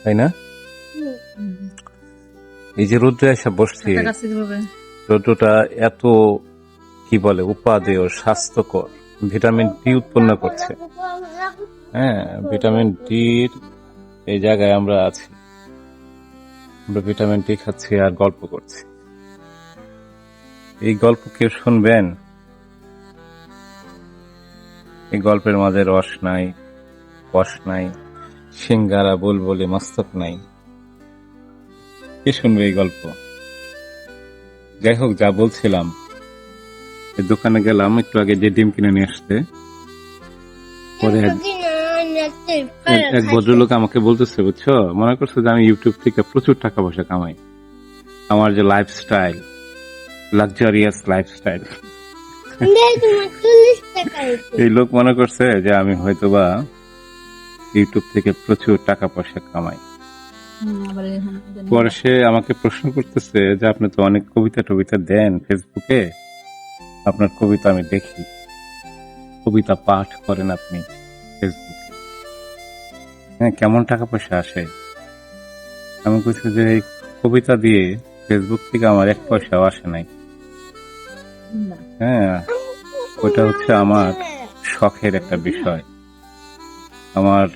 তাই না? এই যে রৌদ্রে এসে বসছি, রৌদ্রটা এত কি বলে উপাদেয়, স্বাস্থ্যকর, ভিটামিন ডি উৎপন্ন করছে। হ্যাঁ, ভিটামিন ডির এই জায়গায় আমরা আছি, আমরা ভিটামিন ডি খাচ্ছি আর গল্প করছি। এই গল্প কেউ শুনবেন? এই গল্পের মাঝে রস নাই, কষ নাই, সিঙ্গারা বুলবুলি মস্তক নাই, কে শুনবে এই গল্প? যাই হোক, যা বলছিলাম, এই দোকানে গেলাম একটু আগে, যে ডিম কিনে নিয়ে আসতে, পরে এক ভদ্রলোক আমাকে বলতেছে, বুঝছো, মনে করছে যে আমি ইউটিউব থেকে প্রচুর টাকা পয়সা কামাই, আমার যে লাইফস্টাইল, লাক্সারিয়াস লাইফস্টাইল, এই লোক মনে করছে যে আমি হয়তোবা ইউটিউব থেকে প্রচুর টাকা পয়সা কামাই। পরে সে আমাকে প্রশ্ন করতেছে যে আপনি তো অনেক কবিতা টবিতা দেন ফেসবুকে, আপনার কবিতা আমি দেখি, কবিতা পাঠ করেন আপনি ফেসবুকে, হ্যাঁ, কেমন টাকা পয়সা আসে? আমি বলছি যে এই কবিতা দিয়ে ফেসবুক থেকে আমার এক পয়সাও আসে নাই। হ্যাঁ, ওটা হচ্ছে আমার শখের একটা বিষয়। আমার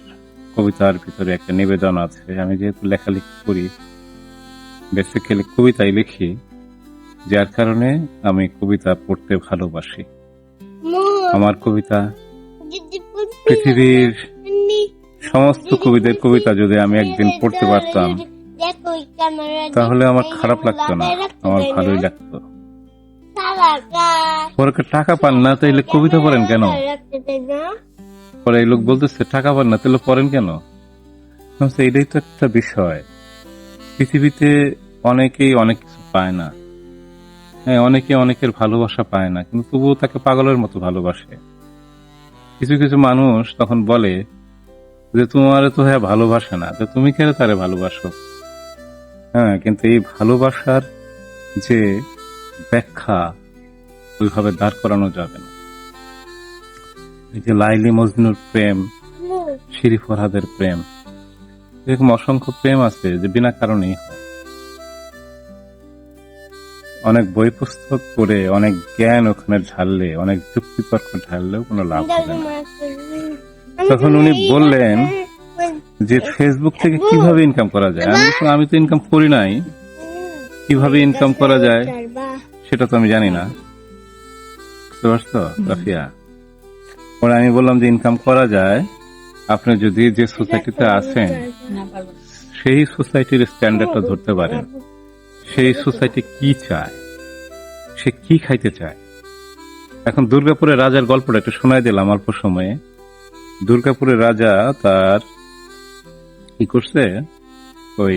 কবিতার ভিতরে একটা নিবেদন আছে, আমি যেহেতু লেখালেখি করি, বেসিক্যালি কবিতাই লিখি, যার কারণে আমি কবিতা পড়তে ভালোবাসি। আমার কবিতা পৃথিবীর সমস্ত কবিদের কবিতা যদি আমি একদিন পড়তে পারতাম, তাহলে আমার খারাপ লাগতো না, আমার ভালোই লাগতো। পরে টাকা পান না, তাইলে কবিতা পড়েন কেন? পরে এই লোক বলতেছে টাকা পান না, তাহলে পড়েন কেন? এটাই তো একটা বিষয়। পৃথিবীতে অনেকেই অনেক কিছু পায় না, হ্যাঁ, অনেকে অনেকের ভালোবাসা পায় না, কিন্তু তবুও তাকে পাগলের মতো ভালোবাসে। কিছু কিছু মানুষ তখন বলে যে তোমার তো হ্যাঁ ভালোবাসে না, তো তুমি কেন তারে ভালোবাসো? হ্যাঁ, কিন্তু এই ভালোবাসার যে ব্যাখ্যা ওইভাবে দাঁড় করানো যাবে না। এই যে লাইলি মজনুর প্রেম, শিরি ফরহাদের প্রেম, এরকম অসংখ্য প্রেম আছে যে বিনা কারণেই হয়। অনেক বই পুস্তক পড়ে, অনেক জ্ঞান ওখানে ঢাললে, অনেক যুক্তিতর্ক ঢাললেও কোনো লাভ হবে না। তখন উনি বললেন যে ফেসবুক থেকে কিভাবে ইনকাম করা যায়। আমি তো ইনকাম করি নাই, কিভাবে ইনকাম করা যায় সেটা তো আমি জানি না, বুঝতে পারছো রাফিয়া? পরে আমি বললাম যে ইনকাম করা যায়, আপনি যদি যে সোসাইটিতে আছেন সেই সোসাইটির স্ট্যান্ডার্ডটা ধরতে পারেন, সেই সোসাইটি কি চায়, সে কি খাইতে চায়। এখন দুর্গাপুরের রাজার গল্পটা একটু শোনাই দিলাম অল্প সময়ে। দুর্গাপুরের রাজা তার কি করছে, ওই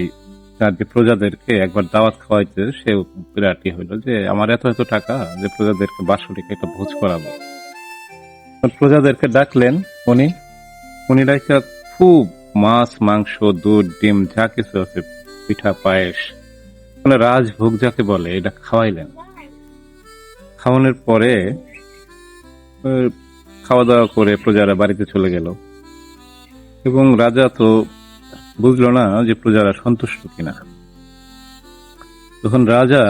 তার যে প্রজাদেরকে একবার দাওয়াত খাওয়াইতে, সে বিরাটি হইল যে আমার এত এত টাকা, যে প্রজাদেরকে বাৎসরিক একটা ভোজ করাবো। প্রজাদেরকে ডাকলেন উনি ডাকা খুব মাছ মাংস দুধ ডিম যা কিছু আছে, পিঠা পায়েস, মানে রাজভোগ যাকে বলে, এটা খাওয়াইলেন। খাওয়ানোর পরে খাওয়া দাওয়া করে প্রজারা বাড়িতে চলে গেল, এবং রাজা তো বুঝলো না যে প্রজারা সন্তুষ্ট কিনা। তখন রাজা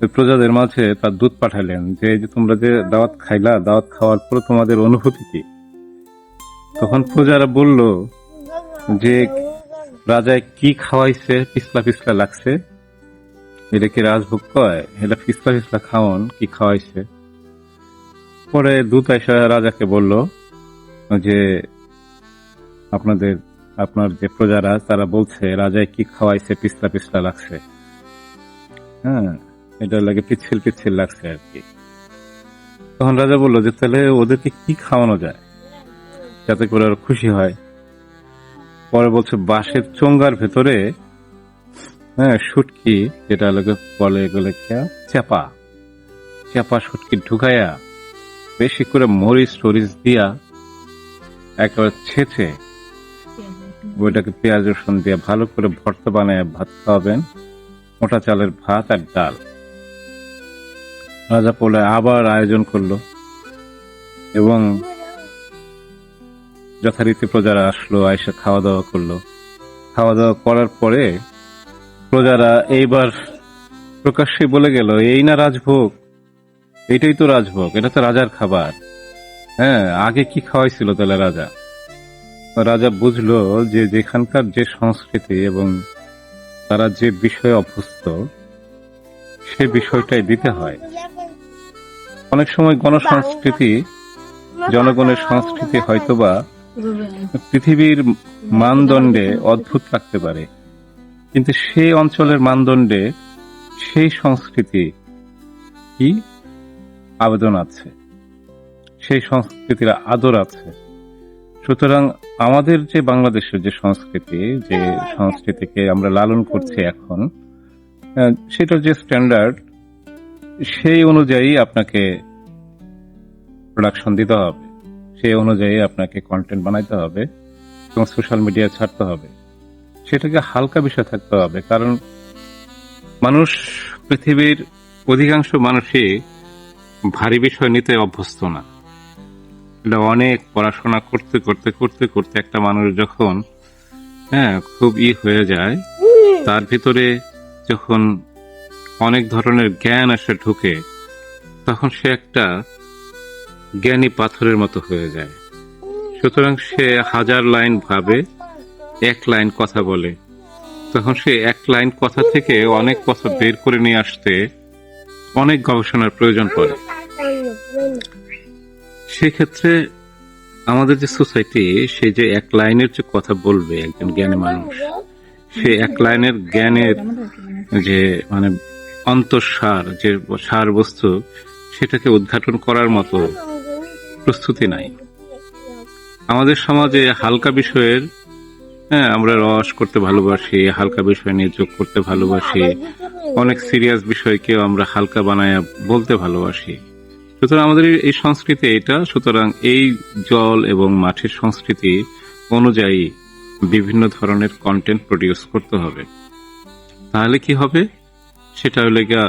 ওই প্রজাদের মাঝে তার দূত পাঠালেন যে এই যে তোমরা যে দাওয়াত খাইলা, দাওয়াত খাওয়ার পরে তোমাদের অনুভূতি কি? তখন প্রজারা বলল যে রাজায় কি খাওয়াইছে, পিছলা পিছলা লাগছে, এটা কি রাজভোগ কয়? এটা পিছলা পিছলা খাওয়ান, কি খাওয়াইছে? পরে দূত এসে রাজাকে বলল যে আপনার যে প্রজারা তারা বলছে রাজায় কি খাওয়াইছে, পিছলা পিছলা লাগছে, হ্যাঁ, এটা লাগে পিচ্ছিল পিচ্ছিল লাগছে আর কি। তখন রাজা বললো যে তাহলে ওদেরকে কি খাওয়ানো যায় যাতে করে ওরা খুশি হয়? পরে বলছে বাঁশের চোঙ্গার ভেতরে, হ্যাঁ, শুটকি, যেটা বলে এগুলো চাপা চাপা শুটকি ঢুকাইয়া বেশি করে মরিচ টরিচ দিয়া একেবারে ছেঁচে ওইটাকে পেঁয়াজ রসুন দিয়ে ভালো করে ভর্তা বানায় ভাত খাওয়াবেন, মোটা চালের ভাত আর ডাল। রাজা বলে আবার আয়োজন করলো, এবং যথারীতি প্রজারা আসলো, আইসা খাওয়া দাওয়া করলো। খাওয়া দাওয়া করার পরে প্রজারা এইবার প্রকাশ্যে বলে গেল, এই না রাজভোগ, এটাই তো রাজভোগ, এটা তো রাজার খাবার। হ্যাঁ, আগে কি খাওয়াইছিল তাহলে রাজা? রাজা বুঝলো যে যেখানকার যে সংস্কৃতি এবং তারা যে বিষয়ে অভ্যস্ত সে বিষয়টাই দিতে হয়। অনেক সময় গণসংস্কৃতি, জনগণের সংস্কৃতি হয়তোবা পৃথিবীর মানদণ্ডে অদ্ভুত লাগতে পারে, কিন্তু সেই অঞ্চলের মানদণ্ডে সেই সংস্কৃতি কি আবেদন আছে, সেই সংস্কৃতির আদর আছে। সুতরাং আমাদের যে বাংলাদেশের যে সংস্কৃতি, যে সংস্কৃতিকে আমরা লালন করছি এখন, সেটার যে স্ট্যান্ডার্ড, সেই অনুযায়ী আপনাকে প্রোডাকশন দিতে হবে, সেই অনুযায়ী আপনাকে কন্টেন্ট বানাইতে হবে এবং সোশ্যাল মিডিয়ায় ছাড়তে হবে। সেটাকে হালকা বিষয় থাকতে হবে, কারণ মানুষ, পৃথিবীর অধিকাংশ মানুষই ভারী বিষয় নিতে অভ্যস্ত না। এটা অনেক পড়াশোনা করতে করতে করতে করতে একটা মানুষ যখন খুব হয়ে যায়, তার ভিতরে যখন অনেক ধরনের জ্ঞান এসে ঢুকে, তখন সে একটা জ্ঞানী পাথরের মতো হয়ে যায়। সুতরাং সে 1000 লাইন ভাবে, 1 লাইন কথা বলে। তখন সে 1 লাইন কথা থেকে অনেক কথা বের করে নিয়ে আসতে অনেক গবেষণার প্রয়োজন পড়ে। সেক্ষেত্রে আমাদের যে সোসাইটি, সে যে 1 লাইনের যে কথা বলবে একজন জ্ঞানী মানুষ, সে 1 লাইনের জ্ঞানের যে মানে অন্তঃসার, যে সার বস্তু, সেটাকে উদ্ঘাটন করার মতো প্রস্তুতি নাই। আমাদের সমাজে হালকা বিষয়ের, আমরা রস করতে ভালোবাসি, হালকা বিষয় নিয়ে যোগ করতে ভালোবাসি, অনেক সিরিয়াস বিষয়কেও আমরা হালকা বানায় বলতে ভালোবাসি। সুতরাং আমাদের এই সংস্কৃতি এটা। সুতরাং এই জল এবং মাঠের সংস্কৃতি অনুযায়ী বিভিন্ন ধরনের কন্টেন্ট প্রডিউস করতে হবে। তাহলে কি হবে? সেটা হলে গিয়া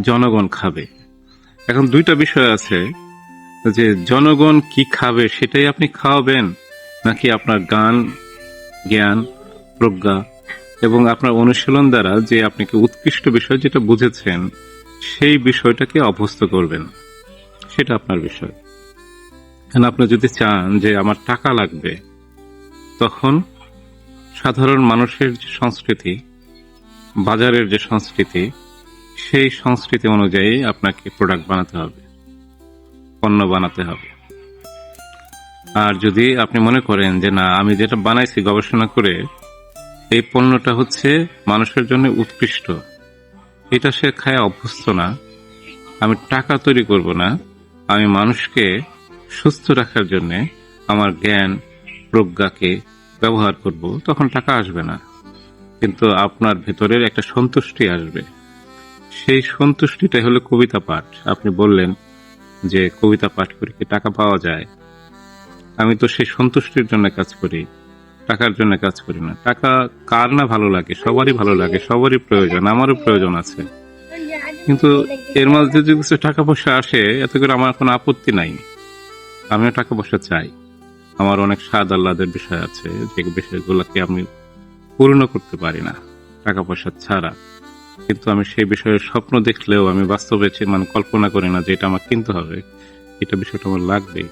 জনগণ খাবে। এখন 2টা বিষয় আছে, যে জনগণ কি খাবে সেটাই আপনি খাওয়াবেন, নাকি আপনার গান, জ্ঞান, প্রজ্ঞা এবং আপনার অনুশীলন দ্বারা যে আপনাকে উৎকৃষ্ট বিষয় যেটা বুঝেছেন সেই বিষয়টাকে অভ্যস্ত করবেন, সেটা আপনার বিষয়। এখন আপনি যদি চান যে আমার টাকা লাগবে, তখন সাধারণ মানুষের যে সংস্কৃতি, বাজারের যে সংস্কৃতি, সেই সংস্কৃতি অনুযায়ী আপনাকে প্রোডাক্ট বানাতে হবে, পণ্য বানাতে হবে। আর যদি আপনি মনে করেন যে না, আমি যেটা বানাইছি গবেষণা করে, এই পণ্যটা হচ্ছে মানুষের জন্য উৎকৃষ্ট, এটা সে খায় অভ্যস্ত না, আমি টাকা তৈরি করব না, আমি মানুষকে সুস্থ রাখার জন্য আমার জ্ঞান, প্রজ্ঞাকে ব্যবহার করব, তখন টাকা আসবে না, কিন্তু আপনার ভেতরের একটা সন্তুষ্টি আসবে। সেই সন্তুষ্টিটাই হলো কবিতা পাঠ। আপনি বললেন যে কবিতা পাঠ করে কি টাকা পাওয়া যায়? আমি তো সেই সন্তুষ্টির জন্য কাজ করি, টাকার জন্য কাজ করি না। টাকা কার না ভালো লাগে? সবারই ভালো লাগে, সবারই প্রয়োজন, আমারও প্রয়োজন আছে। কিন্তু এর মধ্যে যদি কিছু টাকা পয়সা আসে, এত করে আমার কোনো আপত্তি নাই। আমিও টাকা পয়সা চাই। আমার অনেক স্বাদ আহ্লাদের বিষয় আছে, যে বিষয়গুলোকে আমি পূর্ণ করতে পারি না টাকা পয়সা ছাড়া। কিন্তু আমি সেই বিষয়ে স্বপ্ন দেখলেও আমি বাস্তবে কল্পনা করি না যে এটা আমার কিনতে হবে, এটা বিষয়টা আমার লাগবে।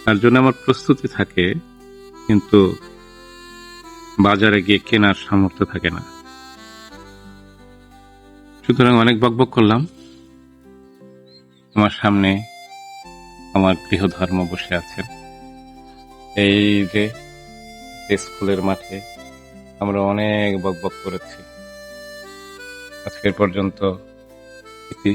তার জন্য আমার প্রস্তুতি থাকে, কিন্তু বাজারে গিয়ে কেনার সামর্থ্য থাকে না। সুতরাং অনেক বকবক করলাম। আমার সামনে আমার গৃহধর্ম বসে আছেন। এই যে স্কুলের মাঠে আমরা অনেক বকবক করেছি। আজকের পর্যন্ত ইতি।